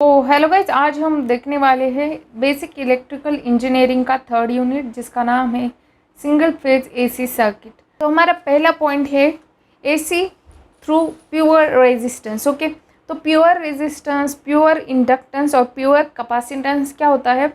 तो hello guys, आज हम देखने वाले हैं बेसिक इलेक्ट्रिकल इंजीनियरिंग का थर्ड यूनिट जिसका नाम है सिंगल फेज एसी सर्किट। तो हमारा पहला पॉइंट है AC through pure resistance. Okay, तो प्योर रेजिस्टेंस, प्योर इंडक्टेंस और प्योर कैपेसिटेंस क्या होता है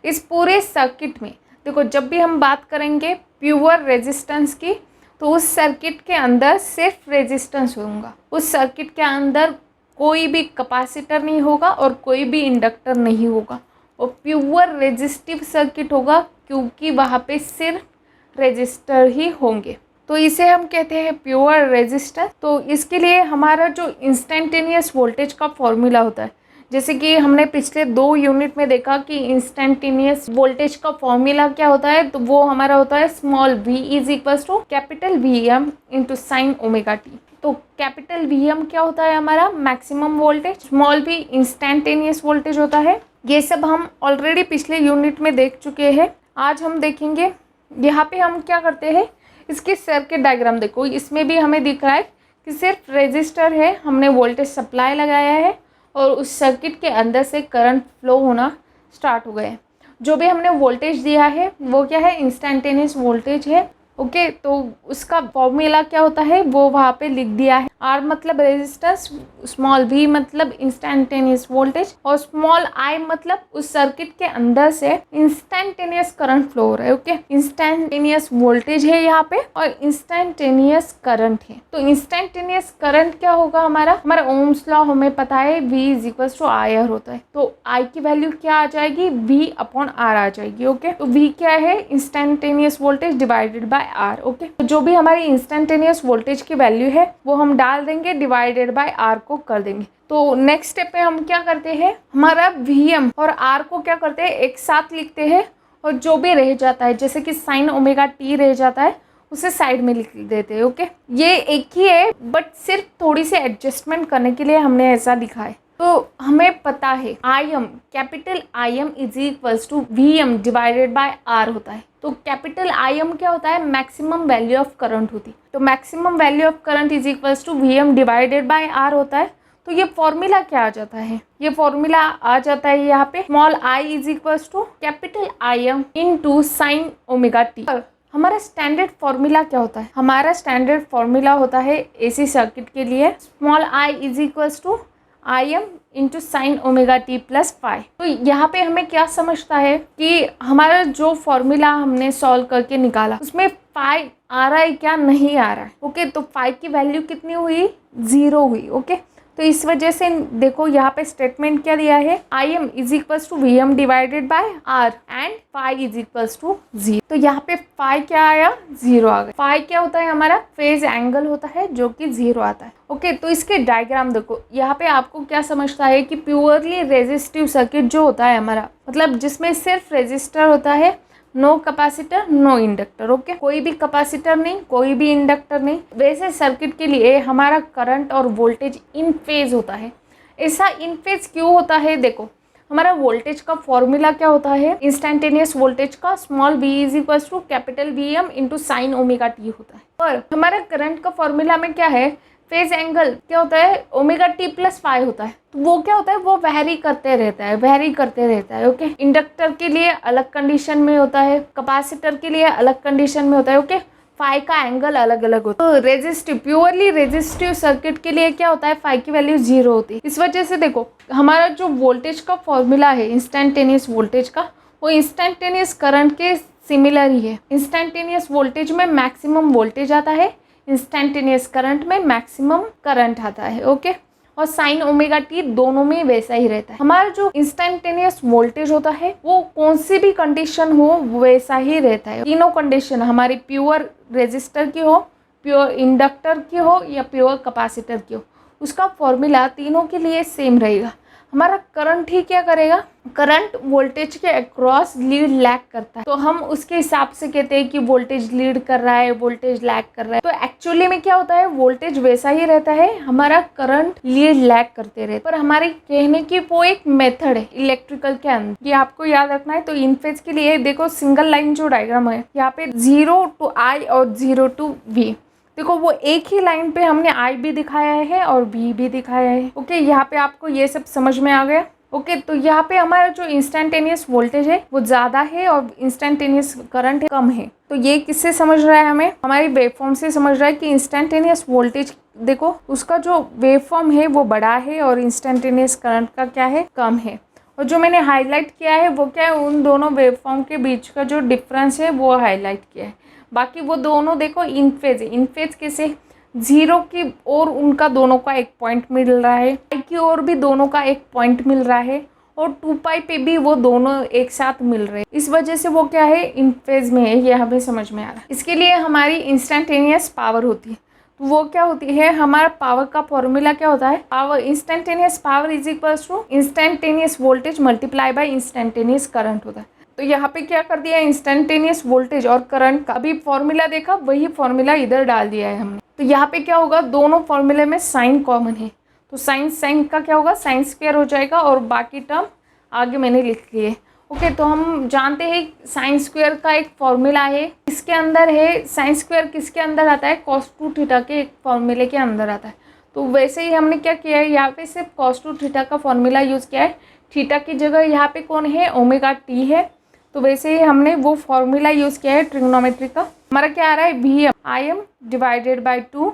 इस पूरे सर्किट में। देखो, जब भी हम बात करेंगे प्योर रेजिस्टेंस की तो उस सर्किट के अंदर सिर्फ रेजिस्टेंस होगा, उस सर्किट के अंदर कोई भी कैपेसिटर नहीं होगा और कोई भी इंडक्टर नहीं होगा। और प्योर रेजिस्टिव सर्किट होगा क्योंकि वहाँ पे सिर्फ रेजिस्टर ही होंगे, तो इसे हम कहते हैं प्योर रेजिस्टर। तो इसके लिए हमारा जो इंस्टेंटेनियस वोल्टेज का फॉर्मूला होता है, जैसे कि हमने पिछले 2 यूनिट में देखा कि इंस्टेंटेनियस वोल्टेज का फॉर्मूला क्या होता है, तो वो हमारा होता है small v is equals to capital Vm into sine omega T. तो कैपिटल Vm क्या होता है हमारा maximum voltage, small v instantaneous voltage होता है। ये सब हम ऑलरेडी पिछले यूनिट में देख चुके हैं, आज हम देखेंगे। यहाँ पे हम क्या करते हैं, इसके सर्किट डायग्राम देखो, इसमें भी हमें दिख रहा है कि सिर्फ रेजिस्टर है, हमने वोल्टेज सप्लाई लगाया है और उस सर्किट के अंदर से करंट फ्लो होना स्टार्ट हो गया है। जो भी हमने वोल्टेज दिया है वो क्या है, इंस्टेंटेनियस वोल्टेज है। ओके, तो उसका फॉर्मूला क्या होता है वो वहाँ पे लिख दिया है। आर मतलब रेजिस्टेंस, स्मॉल वी मतलब इंस्टेंटेनियस वोल्टेज और स्मॉल आई मतलब उस सर्किट के अंदर से इंस्टेंटेनियस करंट फ्लो हो रहा है। ओके, इंस्टेंटेनियस वोल्टेज है यहाँ पे और इंस्टेंटेनियस करंट है। तो इंस्टेंटेनियस करंट क्या होगा, हमारा ओम्स लॉ हमें पता है, V is equal to I R होता है। तो I की वैल्यू क्या आ जाएगी, V अपॉन आर आ जाएगी। ओके, तो V क्या है, instantaneous voltage divided by R. Okay, तो जो भी हमारी इंस्टेंटेनियस वोल्टेज की वैल्यू है वो हम डाल देंगे, डिवाइडेड बाय आर को कर देंगे। तो नेक्स्ट स्टेप पे हम क्या करते हैं, हमारा Vm और R को क्या करते हैं एक साथ लिखते हैं और जो भी रह जाता है, जैसे कि साइन ओमेगा टी रह जाता है उसे साइड में लिख देते हैं। ओके, ये एक ही है बट सिर्फ थोड़ी सी एडजस्टमेंट करने के लिए हमने ऐसा लिखा है। तो हमें पता है Im, capital Im is equals to Vm divided by R होता है। तो कैपिटल Im क्या होता है, मैक्सिमम वैल्यू ऑफ करंट होती है। तो maximum value of current is equals to Vm divided by R होता है। तो ये फॉर्मूला क्या आ जाता है, ये फॉर्मूला आ जाता है यहाँ पे small I is equals to capital Im into sine omega T. हमारा स्टैंडर्ड फॉर्मूला क्या होता है, हमारा स्टैंडर्ड फॉर्मूला होता है एसी सर्किट के लिए small I is equals to Im into sine omega T plus phi. तो यहाँ पे हमें क्या समझता है कि हमारा जो फॉर्मूला हमने सॉल्व करके निकाला उसमें फाई आ रहा है क्या, नहीं आ रहा है। ओके, तो फाई की वैल्यू कितनी हुई, 0 हुई। ओके, तो इस वजह से देखो यहाँ पे स्टेटमेंट क्या दिया है, Im is equals to Vm divided by R and phi is equals to 0। तो यहाँ पे फाई क्या आया, 0 आ गया। फाई क्या होता है, हमारा फेज एंगल होता है जो कि 0 आता है। ओके, तो इसके डायग्राम देखो, यहाँ पे आपको क्या समझता है कि प्योरली रेजिस्टिव सर्किट जो होता है हमारा, मतलब जिसमें सिर्फ रेजिस्टर होता है, no capacitor no inductor. Okay, कोई भी कैपेसिटर नहीं, कोई भी इंडक्टर नहीं, वैसे सर्किट के लिए हमारा करंट और वोल्टेज इन फेज होता है। ऐसा इन फेज क्यों होता है, देखो हमारा वोल्टेज का फॉर्मूला क्या होता है, इंस्टेंटेनियस वोल्टेज का small v is equal to capital Vm into sine omega T होता है। और हमारा करंट का फॉर्मूला में क्या है, फेज एंगल क्या होता है, ओमेगा टी प्लस फाई होता है। तो वो क्या होता है, वो वेरी करते रहता है, वेरी करते रहता है। ओके, इंडक्टर के लिए अलग कंडीशन में होता है, कैपेसिटर के लिए अलग कंडीशन में होता है। ओके, फाई का एंगल अलग अलग होता है। तो रेजिस्टिव, प्योरली रेजिस्टिव सर्किट के लिए क्या होता है, फाई की वैल्यू 0 होती है। इस वजह से देखो हमारा जो वोल्टेज का फॉर्मूला है इंस्टेंटेनियस वोल्टेज का, वो इंस्टेंटेनियस करंट के सिमिलर ही है। इंस्टेंटेनियस वोल्टेज में मैक्सिमम वोल्टेज आता है, इंस्टेंटेनियस करंट में मैक्सिमम करंट आता है। ओके, और साइन ओमेगा टी दोनों में वैसा ही रहता है। हमारा जो इंस्टेंटेनियस वोल्टेज होता है वो कौन सी भी कंडीशन हो वैसा ही रहता है। तीनों कंडीशन हमारी प्योर रेजिस्टर की हो, प्योर इंडक्टर की हो या प्योर कैपेसिटर की हो, उसका फॉर्मूला तीनों के लिए सेम रहेगा। हमारा करंट ही क्या करेगा, करंट वोल्टेज के अक्रॉस लीड लैग करता है। तो हम उसके हिसाब से कहते हैं कि वोल्टेज लीड कर रहा है, वोल्टेज लैग कर रहा है। तो एक्चुअली में क्या होता है, वोल्टेज वैसा ही रहता है, हमारा करंट लीड लैग करते रहते। पर हमारे कहने की वो एक मेथड है इलेक्ट्रिकल के अंदर, ये आपको याद रखना है। तो इन फेज के लिए देखो सिंगल लाइन जो डायग्राम है यहाँ पे 0 टू I और 0 टू V, देखो वो एक ही लाइन पे हमने I भी दिखाया है और V भी दिखाया है। ओके, यहाँ पे आपको ये सब समझ में आ गया। ओके तो यहाँ पे हमारा जो इंस्टेंटेनियस वोल्टेज है वो ज़्यादा है और इंस्टेंटेनियस करंट कम है। तो ये किससे समझ रहा है, हमें हमारी वेवफॉर्म से समझ रहा है कि इंस्टेंटेनियस वोल्टेज देखो उसका जो वेवफॉर्म है वो बड़ा है और इंस्टेंटेनियस करंट का क्या है, कम है। और जो मैंने हाईलाइट किया है वो क्या है, उन दोनों वेवफॉर्म के बीच का जो डिफरेंस है वो हाईलाइट किया है। बाकी वो दोनों देखो इन फेज है। इन फेज कैसे, जीरो की ओर उनका दोनों का एक पॉइंट मिल रहा है, पाई की ओर भी दोनों का एक पॉइंट मिल रहा है और 2 पाई पे भी वो दोनों एक साथ मिल रहे हैं। इस वजह से वो क्या है, इन फेज में है। ये हमें समझ में आ रहा है। इसके लिए हमारी इंस्टेंटेनियस पावर होती है। तो वो क्या होती है, हमारा पावर का फॉर्मूला क्या होता है, power instantaneous power is equals to instantaneous voltage multiply by instantaneous current होता है। तो यहाँ पे क्या कर दिया, इंस्टेंटेनियस वोल्टेज और करंट का भी फॉर्मूला देखा, वही फॉर्मूला इधर डाल दिया है हमने। तो यहाँ पे क्या होगा, दोनों फॉर्मूले में साइन कॉमन है, तो साइन साइन का क्या होगा, साइन स्क्वायर हो जाएगा और बाकी टर्म आगे मैंने लिख लिए। ओके तो हम जानते हैं साइन स्क्वायर का एक फॉर्मूला है, इसके अंदर है साइन स्क्वायर, किसके अंदर आता है, कॉस टू थीटा के एक फॉर्मूले के अंदर आता है। तो वैसे ही हमने क्या किया है, यहाँ पे सिर्फ कॉस टू थीटा का फॉर्मूला यूज़ किया है। थीटा की जगह यहाँ पे कौन है, ओमेगा टी है, तो वैसे ही हमने वो फॉर्मूला यूज़ किया है ट्रिग्नोमेट्री का। हमारा क्या आ रहा है, V M I M divided by 2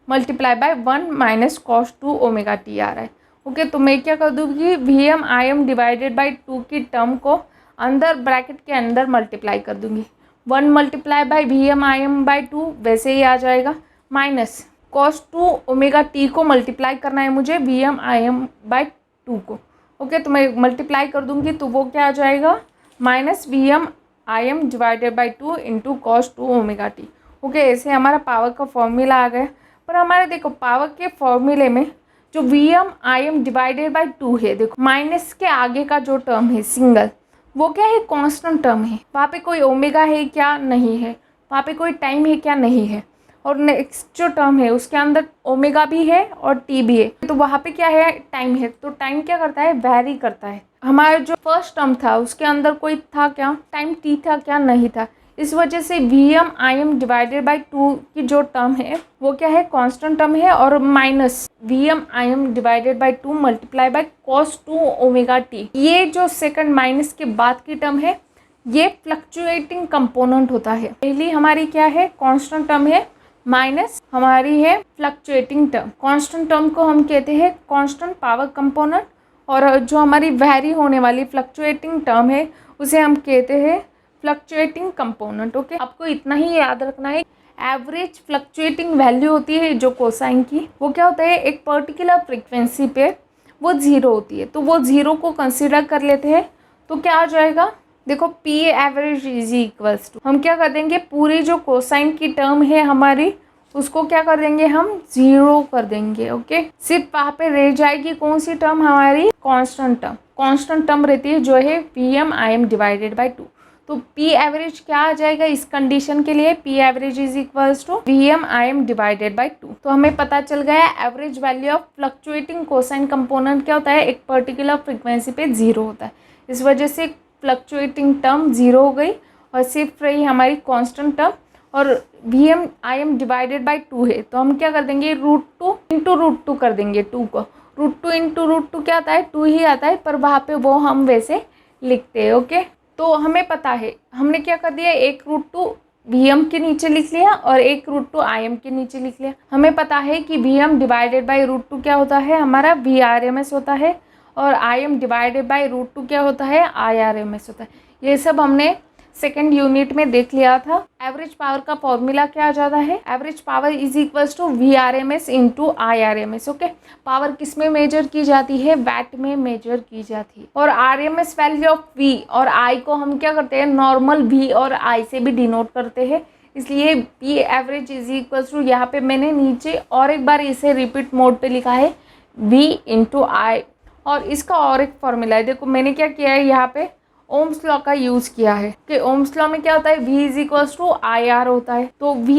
multiply by 1 minus cos 2 omega T आ रहा है। ओके तो मैं क्या कर दूँगी, V M I M divided by 2 की टर्म को अंदर ब्रैकेट के अंदर मल्टीप्लाई कर दूँगी। 1 multiply by V M I M by 2 वैसे ही आ जाएगा, माइनस कॉस 2 ओमेगा टी को मल्टीप्लाई करना है मुझे V M I M by 2 को। ओके तो मैं मल्टीप्लाई कर दूँगी तो वो क्या आ जाएगा, minus V M I M divided by 2 into cos 2 omega T. Okay ऐसे हमारा पावर का फॉर्मूला आ गया। पर हमारे देखो पावर के फॉर्मूले में जो V M I M divided by 2 है, देखो माइनस के आगे का जो टर्म है सिंगल, वो क्या है, कांस्टेंट टर्म है। वहाँ पे कोई ओमेगा है क्या, नहीं है। वहाँ पे कोई टाइम है क्या, नहीं है। और नेक्स्ट जो टर्म है उसके अंदर ओमेगा भी है और टी भी है, तो वहाँ पे क्या है, टाइम है। तो टाइम क्या करता है, वैरी करता है। हमारा जो फर्स्ट टर्म था उसके अंदर कोई था क्या, टाइम टी था क्या, नहीं था। इस वजह से V M I M divided by 2 की जो टर्म है वो क्या है, कांस्टेंट टर्म है, और minus V M I M divided by 2 multiply by cos 2 omega T. ये जो सेकंड माइनस के बाद की टर्म है ये फ्लक्चुएटिंग कंपोनेंट होता है। पहली हमारी क्या है, कांस्टेंट टर्म है, माइनस हमारी है फ्लक्चुएटिंग टर्म। कांस्टेंट टर्म को हम कहते हैं कांस्टेंट पावर कंपोनेंट, और जो हमारी वैरी होने वाली फ्लक्चुएटिंग टर्म है उसे हम कहते हैं फ्लक्चुएटिंग कंपोनेंट। ओके आपको इतना ही याद रखना है। एवरेज फ्लक्चुएटिंग वैल्यू होती है जो कोसाइन की, वो क्या होता है, एक पर्टिकुलर फ्रीक्वेंसी पे वो ज़ीरो होती है, तो वो ज़ीरो को कंसिडर कर लेते हैं। तो क्या आ जाएगा, देखो P average is equals to, हम क्या कर देंगे, पूरी जो कोसाइन की टर्म है हमारी उसको क्या कर देंगे, हम ज़ीरो कर देंगे। ओके सिर्फ वहाँ पे रह जाएगी कौन सी टर्म, हमारी कांस्टेंट टर्म। कांस्टेंट टर्म रहती है जो है V M I M divided by 2। तो पी एवरेज क्या आ जाएगा इस कंडीशन के लिए, P average is equals to V M I M divided by 2। तो हमें पता चल गया average value of fluctuating cosine component क्या होता है, एक पर्टिकुलर फ्रीक्वेंसी पे ज़ीरो होता है। इस वजह से फ्लक्चुएटिंग टर्म ज़ीरो हो गई और सिर्फ रही हमारी कांस्टेंट टर्म। और V M I M divided by 2 है तो हम क्या कर देंगे, √2 इंटू √2 कर देंगे। 2 को √2 इंटू √2 क्या आता है, 2 ही आता है, पर वहाँ पे वो हम वैसे लिखते हैं। ओके तो हमें पता है हमने क्या कर दिया, एक √2 वी एम के नीचे लिख लिया और एक √2 आई एम के नीचे लिख लिया। हमें पता है कि वी एम डिवाइडेड बाई √2 क्या होता है, हमारा वी आर एम एस होता है, और आई एम डिवाइडेड बाई √2 क्या होता है, आई आर एम एस होता है। ये सब हमने सेकेंड यूनिट में देख लिया था। एवरेज पावर का फॉर्मूला क्या आ जाता है, average power is equals to V R M S into I R M S. Okay power किस में मेजर की जाती है, वैट में मेजर की जाती है। और R M S value of V और आई को हम क्या करते हैं, नॉर्मल वी और आई से भी डिनोट करते हैं, इसलिए P average is equals to, यहाँ पे मैंने नीचे और एक बार इसे रिपीट मोड पे लिखा है, वी इंटू आई। और इसका और एक फॉर्मूला है, देखो मैंने क्या किया है, यहाँ पे ओम्स लॉ का यूज़ किया है कि ओम्स लॉ में क्या होता है, V is equals to I R होता है। तो V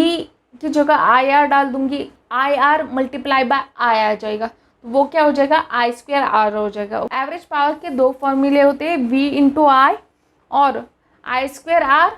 की जगह आई आर डाल दूंगी, आई आर मल्टीप्लाई बाय आई आ जाएगा, तो वो क्या हो जाएगा, आई स्क्वायर आर हो जाएगा। एवरेज पावर के दो फॉर्मूले होते हैं, V इंटू आई और आई स्क्वायर आर।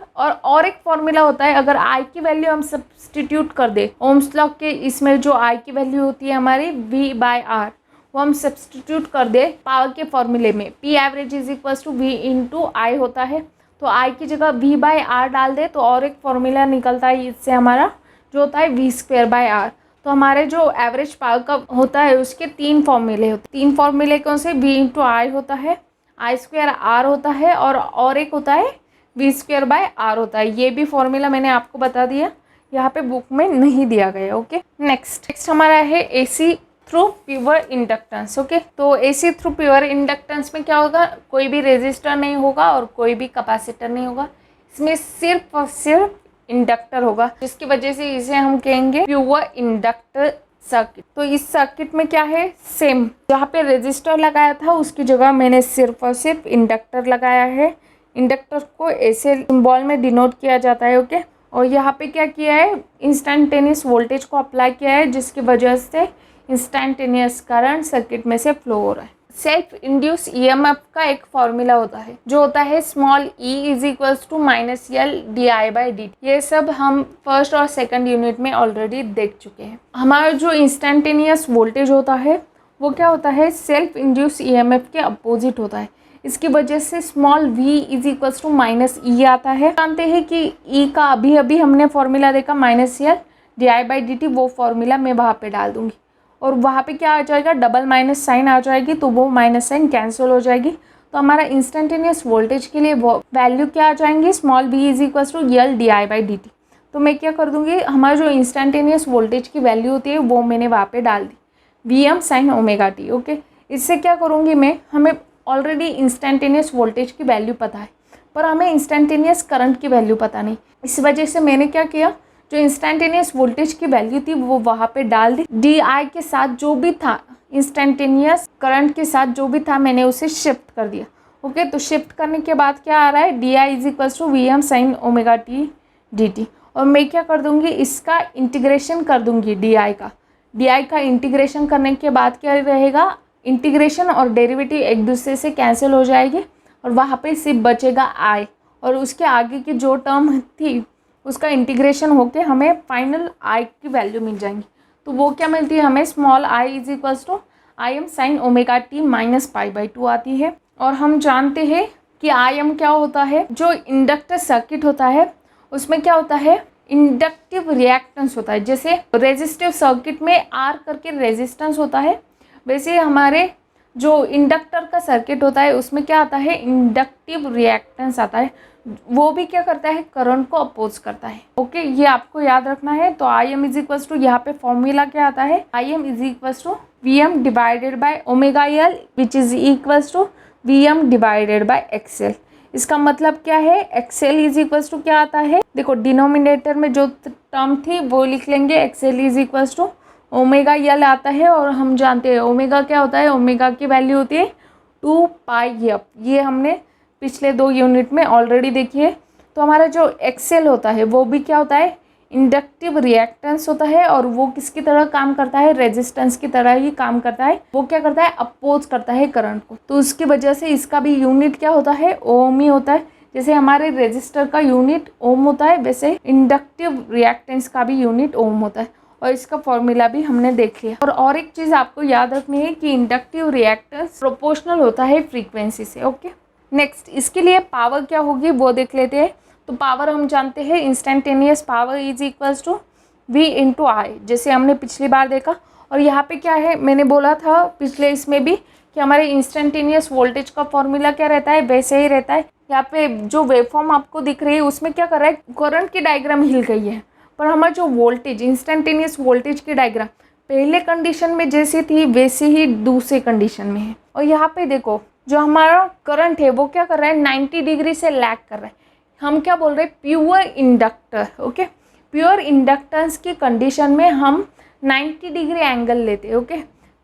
और एक फॉर्मूला होता है, अगर आई की वैल्यू हम सब्सटीट्यूट कर दे ओम्स लॉ के, इसमें जो आई की वैल्यू होती है हमारी V बाय आर, वो हम सब्सटीट्यूट कर दे पावर के फॉर्मूले में, P average is equals to V into I होता है, तो आई की जगह वी बाई आर डाल दे तो और एक फॉर्मूला निकलता है इससे हमारा, जो होता है वी स्क्वेयर बाय आर। तो हमारे जो एवरेज पावर का होता है उसके 3 फॉर्मूले होते हैं। 3 फॉर्मूले कौन से, वी इंटू आई होता है, आई स्क्वेयर आर होता है, और एक होता है वी स्क्वेयर बाय आर होता है। ये भी फॉर्मूला मैंने आपको बता दिया, यहाँ पे बुक में नहीं दिया गया। ओके, नेक्स्ट हमारा है AC through pure inductance. Okay, तो एसी थ्रू प्योर इंडक्टेंस में क्या होगा, कोई भी रेजिस्टर नहीं होगा और कोई भी कैपेसिटर नहीं होगा, इसमें सिर्फ और सिर्फ इंडक्टर होगा, जिसकी वजह से इसे हम कहेंगे प्योर इंडक्टर सर्किट। तो इस सर्किट में क्या है, सेम जहाँ पे रेजिस्टर लगाया था उसकी जगह मैंने सिर्फ और सिर्फ इंडक्टर लगाया है। इंडक्टर को ऐसे सिंबल में डिनोट किया जाता है। ओके, और यहाँ पे क्या किया है, इंस्टेंटेनियस वोल्टेज को अप्लाई किया है, जिसकी वजह से इंस्टेंटेनियस करंट सर्किट में से फ्लो हो रहा है। सेल्फ इंड्यूस ईएमएफ का एक फॉर्मूला होता है, जो होता है small E is equals to minus L D I by D. ये सब हम फर्स्ट और सेकंड यूनिट में ऑलरेडी देख चुके हैं। हमारा जो इंस्टेंटेनियस वोल्टेज होता है वो क्या होता है, सेल्फ इंड्यूस ईएमएफ के अपोजिट होता है। इसकी वजह से small v is equals to minus E आता है। जानते हैं कि e का अभी अभी हमने फॉर्मूला देखा minus L D I by D T, वो फॉर्मूला मैं वहाँ पे डाल दूंगी और वहाँ पे क्या आ जाएगा, डबल माइनस साइन आ जाएगी, तो वो माइनस साइन कैंसिल हो जाएगी। तो हमारा इंस्टेंटेनियस वोल्टेज के लिए वो वैल्यू क्या आ जाएंगी, small v is equals to L D I by D T. तो मैं क्या कर दूंगी, हमारा जो इंस्टेंटेनियस वोल्टेज की वैल्यू होती है वो मैंने वहाँ पे डाल दी, V M sine omega T. Okay, इससे क्या करूँगी मैं, हमें ऑलरेडी इंस्टेंटेनियस वोल्टेज की वैल्यू पता है पर हमें इंस्टेंटेनियस करंट की वैल्यू पता नहीं। इस वजह से मैंने क्या किया, जो इंस्टेंटेनियस वोल्टेज की वैल्यू थी वो वहाँ पे डाल दी, डी आई के साथ जो भी था, इंस्टेंटेनियस करंट के साथ जो भी था मैंने उसे शिफ्ट कर दिया। ओके, तो शिफ्ट करने के बाद क्या आ रहा है, D I is equals to V M sine omega T D T. और मैं क्या कर दूँगी, इसका इंटीग्रेशन कर दूँगी, डी आई का इंटीग्रेशन करने के बाद क्या रहेगा, इंटीग्रेशन और डेरिवेटिव एक दूसरे से कैंसिल हो जाएगी और वहाँ पे सिर्फ बचेगा आई, और उसके आगे की जो टर्म थी उसका इंटीग्रेशन होके हमें फाइनल आई की वैल्यू मिल जाएंगी। तो वो क्या मिलती है हमें, small I is equals to I M sine omega T minus pi by 2 आती है। और हम जानते हैं कि आई एम क्या होता है, जो इंडक्टर सर्किट होता है उसमें क्या होता है, इंडक्टिव रिएक्टेंस होता है। जैसे रेजिस्टिव सर्किट में आर करके रेजिस्टेंस होता है, वैसे हमारे जो इंडक्टर का सर्किट होता है उसमें क्या आता है, इंडक्टिव रिएक्टेंस आता है, वो भी क्या करता है, करंट को अपोज करता है। ओके, ये आपको याद रखना है। तो I M is equals to, यहाँ पे फॉर्मूला क्या आता है, I M is equals to V M divided by omega L which is equals to V M divided by XL. इसका मतलब क्या है, एक्सएल इज इक्वल्स टू क्या आता है, देखो डिनोमिनेटर में जो टर्म थी वो लिख लेंगे, XL is equals to omega L आता है, और हम जानते हैं ओमेगा क्या होता है, ओमेगा की वैल्यू होती है 2 पाई एफ। ये हमने पिछले 2 यूनिट में ऑलरेडी देखी है। तो हमारा जो एक्सएल होता है वो भी क्या होता है, इंडक्टिव रिएक्टेंस होता है, और वो किसकी तरह काम करता है, रेजिस्टेंस की तरह ही काम करता है। वो क्या करता है, अपोज करता है करंट को। तो उसकी वजह से इसका भी यूनिट क्या होता है, ओम ही होता है। जैसे हमारे रेजिस्टर का यूनिट ओम होता है, वैसे इंडक्टिव रिएक्टेंस का भी यूनिट ओम होता है, और इसका फॉर्मूला भी हमने देख लिया। और एक चीज़ आपको याद रखनी है कि इंडक्टिव रिएक्टेंस प्रोपोर्शनल होता है फ्रीक्वेंसी से। ओके, नेक्स्ट इसके लिए पावर क्या होगी वो देख लेते हैं। तो पावर हम जानते हैं, instantaneous power is equals to V into I, जैसे हमने पिछली बार देखा। और यहाँ पे क्या है, मैंने बोला था पिछले इसमें भी कि हमारे इंस्टेंटेनियस वोल्टेज का फॉर्मूला क्या रहता है, वैसे ही रहता है। यहाँ पे जो वेवफॉर्म आपको दिख रही है उसमें क्या कर रहा है, करंट की डायग्राम हिल गई है, पर हमारा जो वोल्टेज, इंस्टेंटेनियस वोल्टेज की डायग्राम पहले कंडीशन में जैसी थी वैसे ही दूसरे कंडीशन में है। और यहाँ पे देखो जो हमारा करंट है वो क्या कर रहा है, 90 डिग्री से लैग कर रहा है। हम क्या बोल रहे हैं, pure inductor. Okay, pure inductance की कंडीशन में हम 90 डिग्री एंगल लेते हैं। ओके,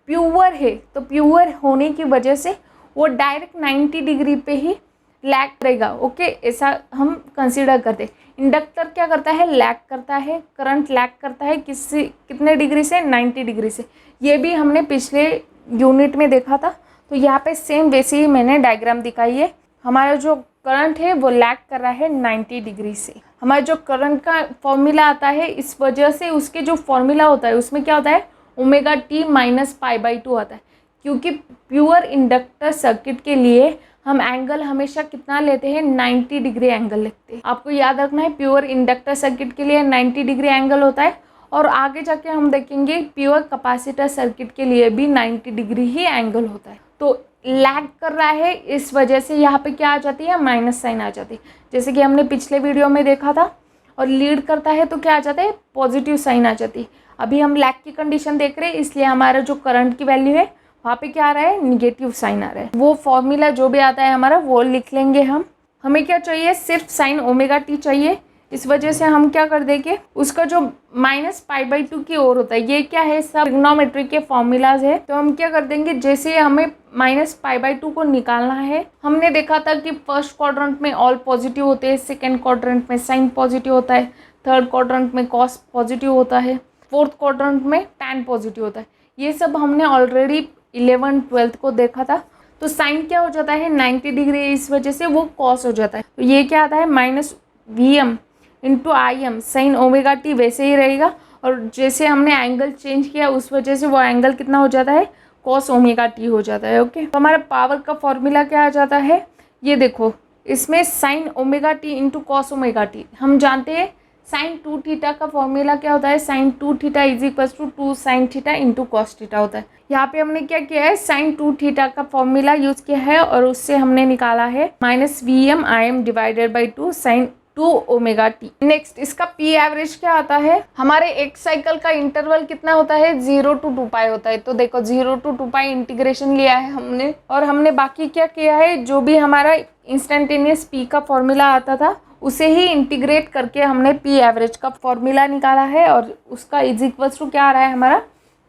प्योर है तो प्योर होने की वजह से वो डायरेक्ट 90 डिग्री पे ही लैग करेगा। ओके, ऐसा हम कंसीडर करते हैं। इंडक्टर क्या करता है, लैग करता है, करंट लैग करता है कितने डिग्री से, 90 डिग्री से। ये भी हमने पिछले यूनिट में देखा था। तो यहाँ पे सेम वैसे ही मैंने डायग्राम दिखाई है। हमारा जो करंट है वो लैग कर रहा है 90 डिग्री से। हमारा जो करंट का फॉर्मूला आता है, इस वजह से उसके जो फॉर्मूला होता है उसमें क्या होता है, omega T minus pi by 2 आता है। क्योंकि प्योर इंडक्टर सर्किट के लिए हम एंगल हमेशा कितना लेते हैं, 90 डिग्री एंगल लेते हैं। आपको याद रखना है प्योर इंडक्टर सर्किट के लिए 90 डिग्री एंगल होता है, और आगे जाके हम देखेंगे प्योर कैपेसिटर सर्किट के लिए भी 90 डिग्री ही एंगल होता है। तो लैग कर रहा है, इस वजह से यहाँ पे क्या आ जाती है, माइनस साइन आ जाती है, जैसे कि हमने पिछले वीडियो में देखा था। और लीड करता है तो क्या आ जाता है, पॉजिटिव साइन आ जाती है। अभी हम लैग की कंडीशन देख रहे हैं, इसलिए हमारा जो करंट की वैल्यू है वहाँ पे क्या आ रहा है, निगेटिव साइन आ रहा है। वो फॉर्मूला जो भी आता है हमारा वो लिख लेंगे हम। हमें क्या चाहिए, सिर्फ साइन ओमेगा टी चाहिए। इस वजह से हम क्या कर देंगे, उसका जो -π/2 की ओर होता है, ये क्या है, सब ट्रिग्नोमेट्री के फॉर्मूलाज है। तो हम क्या कर देंगे, जैसे हमें -π/2 को निकालना है, हमने देखा था कि फर्स्ट क्वाड्रेंट में ऑल पॉजिटिव होते हैं, सेकेंड क्वाड्रेंट में साइन पॉजिटिव होता है, थर्ड क्वाड्रेंट में कॉस पॉजिटिव होता है, फोर्थ क्वाड्रेंट में टैन पॉजिटिव होता है। ये सब हमने ऑलरेडी 11th-12th को देखा था। तो साइन क्या हो जाता है, 90 डिग्री, इस वजह से वो कॉस हो जाता है। तो ये क्या आता है, -Vm × Im sign omega T वैसे ही रहेगा, और जैसे हमने एंगल चेंज किया उस वजह से वो एंगल कितना हो जाता है, कॉस ओमेगा टी हो जाता है। ओके, तो हमारा पावर का फॉर्मूला क्या आ जाता है, ये देखो, इसमें sign omega T × cos omega T. हम जानते हैं साइन 2 थीटा का फॉर्मूला क्या होता है, sine 2 theta = 2 sine theta × cos theta होता है। यहाँ पे हमने क्या किया है, साइन 2 थीटा का फॉर्मूला यूज किया है, और उससे हमने निकाला है -Vm Im / 2 sine 2 omega T. Next, इसका पी एवरेज क्या आता है, हमारे एक साइकिल का इंटरवल कितना होता है, 0 to 2π होता है। तो देखो 0 to 2π इंटीग्रेशन लिया है हमने, और हमने बाकी क्या किया है, जो भी हमारा इंस्टेंटेनियस पी का फॉर्मूला आता था उसे ही इंटीग्रेट करके हमने पी एवरेज का फॉर्मूला निकाला है, और उसका = क्या आ रहा है, हमारा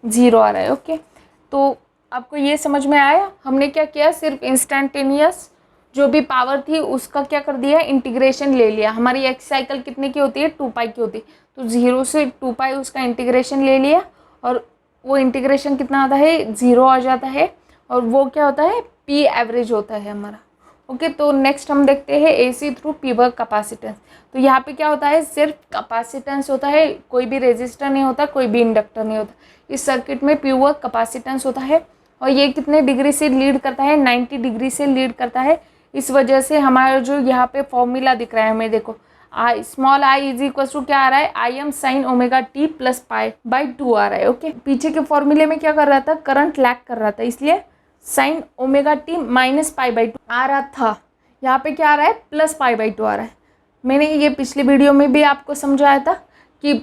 0 आ रहा है। ओके, तो आपको ये समझ में आया, हमने क्या किया, सिर्फ इंस्टेंटेनियस जो भी पावर थी उसका क्या कर दिया, इंटीग्रेशन ले लिया। हमारी एक साइकिल कितने की होती है, 2π की होती है, तो 0 से 2π उसका इंटीग्रेशन ले लिया, और वो इंटीग्रेशन कितना आता है, 0 आ जाता है, और वो क्या होता है, पी एवरेज होता है हमारा। ओके, तो नेक्स्ट हम देखते हैं AC थ्रू प्योर कैपेसिटेंस। तो यहाँ पे क्या होता है, सिर्फ कैपेसिटेंस होता है, कोई भी रेजिस्टर नहीं होता, कोई भी इंडक्टर नहीं होता। इस सर्किट में प्योर कैपेसिटेंस होता है, और ये कितने डिग्री से लीड करता है, 90 डिग्री से लीड करता है। इस वजह से हमारा जो यहाँ पे फॉर्मूला दिख रहा है हमें, देखो स्मॉल i = क्या आ रहा है, Im साइन ओमेगा टी + π/2 आ रहा है। ओके, पीछे के फॉर्मूले में क्या कर रहा था, करंट लैग कर रहा था, इसलिए साइन ओमेगा टी -π/2 आ रहा था। यहाँ पे क्या आ रहा है, +π/2 आ रहा है। मैंने ये पिछले वीडियो में भी आपको समझाया था कि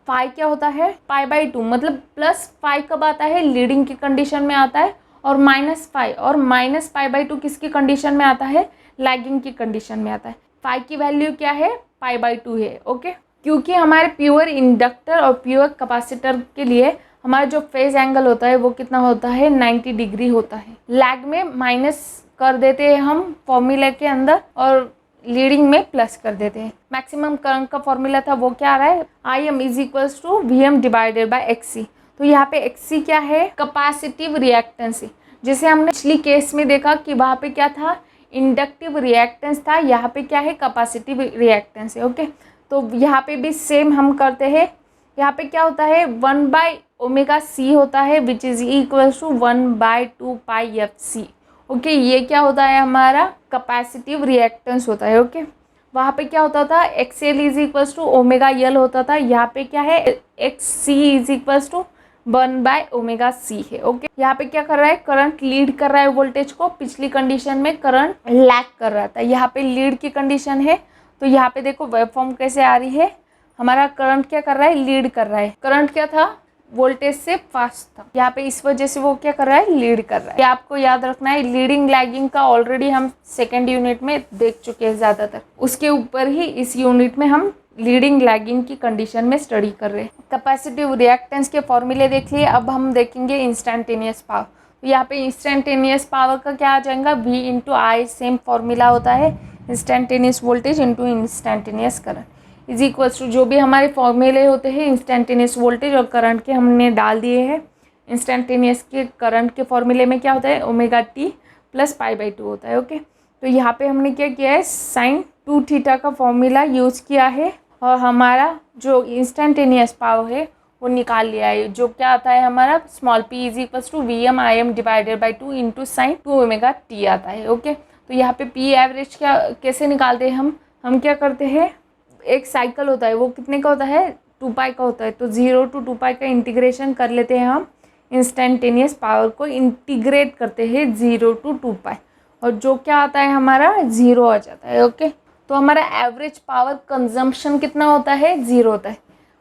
फाई क्या होता है, π/2, मतलब +π कब आता है, लीडिंग की कंडीशन में आता है, और -π और -π/2 किसकी कंडीशन में आता है, लैगिंग की कंडीशन में आता है। फाई की वैल्यू क्या है, π/2 है। ओके, क्योंकि हमारे प्योर इंडक्टर और प्योर कैपेसिटर के लिए हमारा जो फेज एंगल होता है वो कितना होता है, 90 डिग्री होता है। लैग में माइनस कर देते हैं हम फॉर्मूला के अंदर, और लीडिंग में प्लस कर देते हैं। मैक्सिमम करंट का फॉर्मूला था वो क्या आ रहा है, Im = Vm / Xc। तो यहाँ पे Xc क्या है, कैपेसिटिव रिएक्टेंस है। जैसे हमने पिछली केस में देखा कि वहाँ पे क्या था, इंडक्टिव रिएक्टेंस था, यहाँ पे क्या है, कैपेसिटिव रिएक्टेंस है। ओके, तो यहाँ पे भी सेम हम करते हैं। यहाँ पे क्या होता है, 1/ωc होता है, विच इज = 1/2πfc। ओके, ये क्या होता है, हमारा कैपेसिटिव रिएक्टेंस होता है। ओके, वहाँ पे क्या होता था, XL = ωL होता था, यहाँ पे क्या है, XC = 1/ωc है। ओके, यहाँ पे क्या कर रहा है, करंट लीड कर रहा है वोल्टेज को, पिछली कंडीशन में करंट लैग कर रहा था, यहाँ पे लीड की कंडीशन है। तो यहाँ पे देखो वेवफॉर्म कैसे आ रही है, हमारा करंट क्या कर रहा है, लीड कर रहा है। करंट क्या था, वोल्टेज से फास्ट था, यहाँ पे इस वजह से वो क्या कर रहा है, लीड कर रहा है। ये आपको याद रखना है, लीडिंग लैगिंग का ऑलरेडी हम सेकेंड यूनिट में देख चुके हैं ज़्यादातर, उसके ऊपर ही इस यूनिट में हम लीडिंग लैगिंग की कंडीशन में स्टडी कर रहे हैं। कैपेसिटिव रिएक्टेंस के फॉर्मूले देख लिए, अब हम देखेंगे इंस्टेंटेनियस पावर। तो यहाँ पे इंस्टेंटेनियस पावर का क्या आ जाएगा, V × I, सेम फॉर्मूला होता है, इंस्टेंटेनियस वोल्टेज × इंस्टेंटेनियस करंट = जो भी हमारे फॉर्मूले होते हैं इंस्टेंटेनियस वोल्टेज और करंट के हमने डाल दिए हैं। इंस्टेंटेनियस के करंट के फॉर्मूले में क्या होता है, ωt + π/2 होता है। ओके, तो यहाँ पे हमने क्या किया है, साइन 2 थीटा का फॉर्मूला यूज़ किया है, और हमारा जो इंस्टेंटेनियस पावर है वो निकाल लिया है, जो क्या आता है हमारा small p is equals to Vm/Im divided by 2 into sine 2ωt आता है। ओके, तो यहाँ पे p एवरेज क्या कैसे निकालते हैं हम क्या करते हैं, एक साइकिल होता है वो कितने का होता है 2π का होता है, तो 0 to 2π का इंटीग्रेशन कर लेते हैं हम, इंस्टेंटेनियस पावर को इंटीग्रेट करते हैं 0 to 2π, और जो क्या आता है हमारा 0 आ जाता है। ओके, तो हमारा एवरेज पावर कंजम्पशन कितना होता है 0 होता है।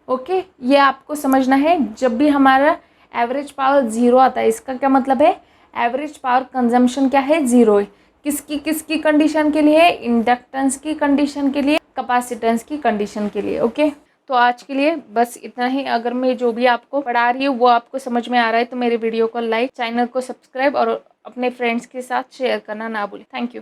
ओके, ये आपको समझना है, जब भी हमारा एवरेज पावर 0 आता है इसका क्या मतलब है, एवरेज पावर कंजम्पशन क्या है 0 है। किसकी कंडीशन के लिए, इंडक्टेंस की कंडीशन के लिए, कैपेसिटेंस की कंडीशन के लिए। ओके, तो आज के लिए बस इतना ही। अगर मैं जो भी आपको पढ़ा रही हूँ वो आपको समझ में आ रहा है तो मेरे वीडियो को लाइक, चैनल को सब्सक्राइब और अपने फ्रेंड्स के साथ शेयर करना ना भूलें। Thank you.